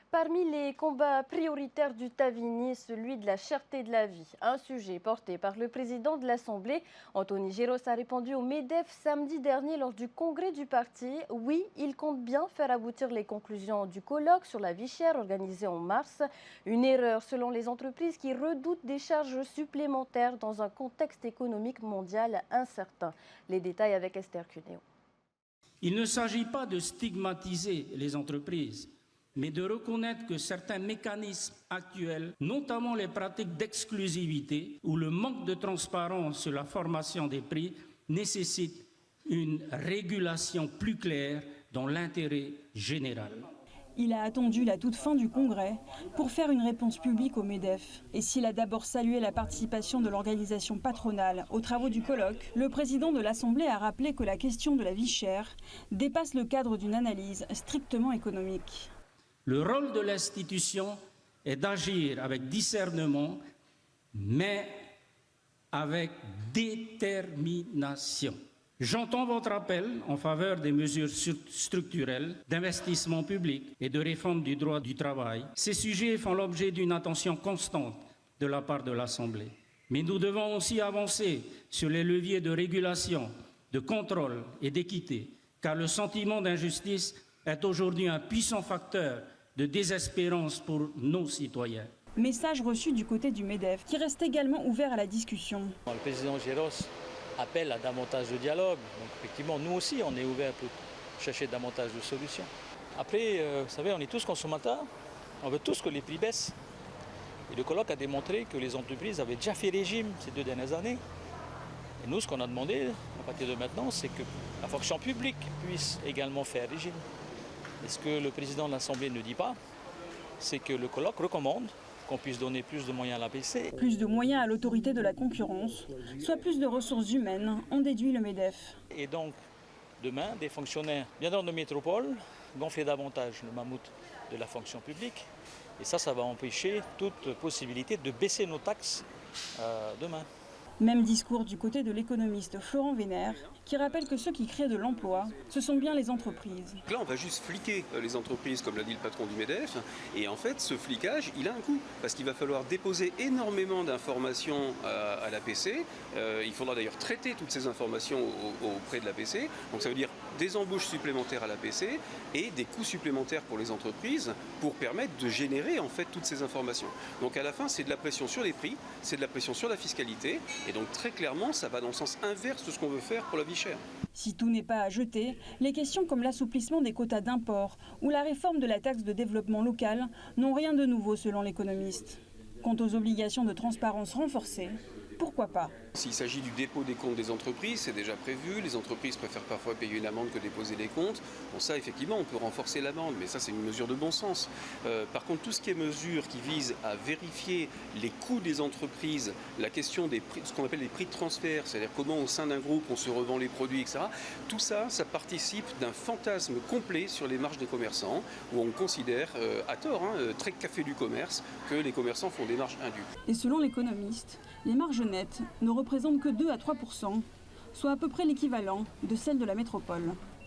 Parmi les combats prioritaires du Tavini, celui de la cherté de la vie, un sujet porté par le président de l'Assemblée. Anthony Géros a répondu au MEDEF samedi dernier lors du congrès du parti. Oui, il compte bien faire aboutir les conclusions du colloque sur la vie chère organisé en mars. Une erreur selon les entreprises qui redoutent des charges supplémentaires dans un contexte économique mondial incertain. Les détails avec Esther Cuneo. Il ne s'agit pas de stigmatiser les entreprises, mais de reconnaître que certains mécanismes actuels, notamment les pratiques d'exclusivité ou le manque de transparence sur la formation des prix, nécessitent une régulation plus claire dans l'intérêt général. Il a attendu la toute fin du congrès pour faire une réponse publique au MEDEF. Et s'il a d'abord salué la participation de l'organisation patronale aux travaux du colloque, le président de l'Assemblée a rappelé que la question de la vie chère dépasse le cadre d'une analyse strictement économique. Le rôle de l'institution est d'agir avec discernement, mais avec détermination. J'entends votre appel en faveur des mesures structurelles, d'investissement public et de réforme du droit du travail. Ces sujets font l'objet d'une attention constante de la part de l'Assemblée. Mais nous devons aussi avancer sur les leviers de régulation, de contrôle et d'équité, car le sentiment d'injustice est aujourd'hui un puissant facteur de désespérance pour nos citoyens. Message reçu du côté du MEDEF, qui reste également ouvert à la discussion. Le président Géros appelle à davantage de dialogue. Donc effectivement, nous aussi, on est ouvert pour chercher davantage de solutions. Après, vous savez, on est tous consommateurs, on veut tous que les prix baissent. Et le colloque a démontré que les entreprises avaient déjà fait régime ces 2 dernières années. Et nous, ce qu'on a demandé à partir de maintenant, c'est que la fonction publique puisse également faire régime. Et ce que le président de l'Assemblée ne dit pas, c'est que le colloque recommande qu'on puisse donner plus de moyens à l'APC. Plus de moyens à l'autorité de la concurrence, soit plus de ressources humaines, en déduit le MEDEF. Et donc, demain, des fonctionnaires viendront de métropole gonfler davantage le mammouth de la fonction publique. Et ça va empêcher toute possibilité de baisser nos taxes demain. Même discours du côté de l'économiste Florent Vénère, qui rappelle que ceux qui créent de l'emploi, ce sont bien les entreprises. Là, on va juste fliquer les entreprises, comme l'a dit le patron du MEDEF. Et en fait, ce flicage, il a un coût. Parce qu'il va falloir déposer énormément d'informations à l'APC. Il faudra d'ailleurs traiter toutes ces informations auprès de l'APC. Donc ça veut dire des embauches supplémentaires à l'APC et des coûts supplémentaires pour les entreprises pour permettre de générer en fait toutes ces informations. Donc à la fin, c'est de la pression sur les prix, c'est de la pression sur la fiscalité. Et donc très clairement, ça va dans le sens inverse de ce qu'on veut faire pour la vie chère. Si tout n'est pas à jeter, les questions comme l'assouplissement des quotas d'import ou la réforme de la taxe de développement local n'ont rien de nouveau selon l'économiste. Quant aux obligations de transparence renforcées, pourquoi pas? S'il s'agit du dépôt des comptes des entreprises, c'est déjà prévu. Les entreprises préfèrent parfois payer une amende que déposer les comptes. Bon, ça, effectivement, on peut renforcer l'amende, mais ça, c'est une mesure de bon sens. Par contre, tout ce qui est mesure qui vise à vérifier les coûts des entreprises, la question des prix, ce qu'on appelle les prix de transfert, c'est-à-dire comment au sein d'un groupe on se revend les produits, etc. Tout ça, ça participe d'un fantasme complet sur les marges des commerçants, où on considère, à tort, très café du commerce, que les commerçants font des marges indues. Et selon l'économiste, les marges nettes ne représentent que 2 à 3%, soit à peu près l'équivalent de celles de la métropole.